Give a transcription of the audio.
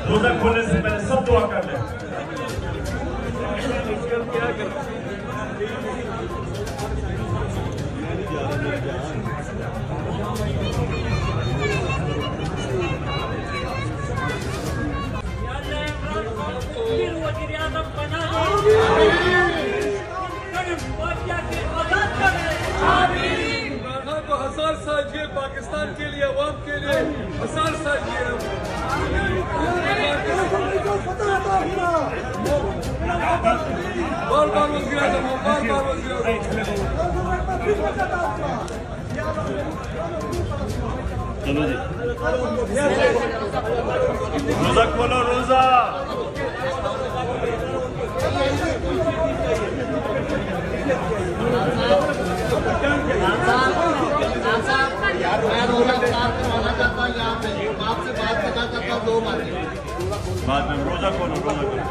रोजा खोलने से पहले सब दुआ कर लें। हजार साल जिए, पाकिस्तान के लिए, अवाम के लिए हजार साल जिए। बार बार वज़ीर आज़म, बार बार वज़ीर आज़म। चलो जी, रोजा खोलो, रोजा। यार मैं रोजा करवाना चाहता हूँ, यहाँ पे आपसे बात करना चाहता हूँ 2 बातें। बाद में रोजा खोलो, रोजा खोलो।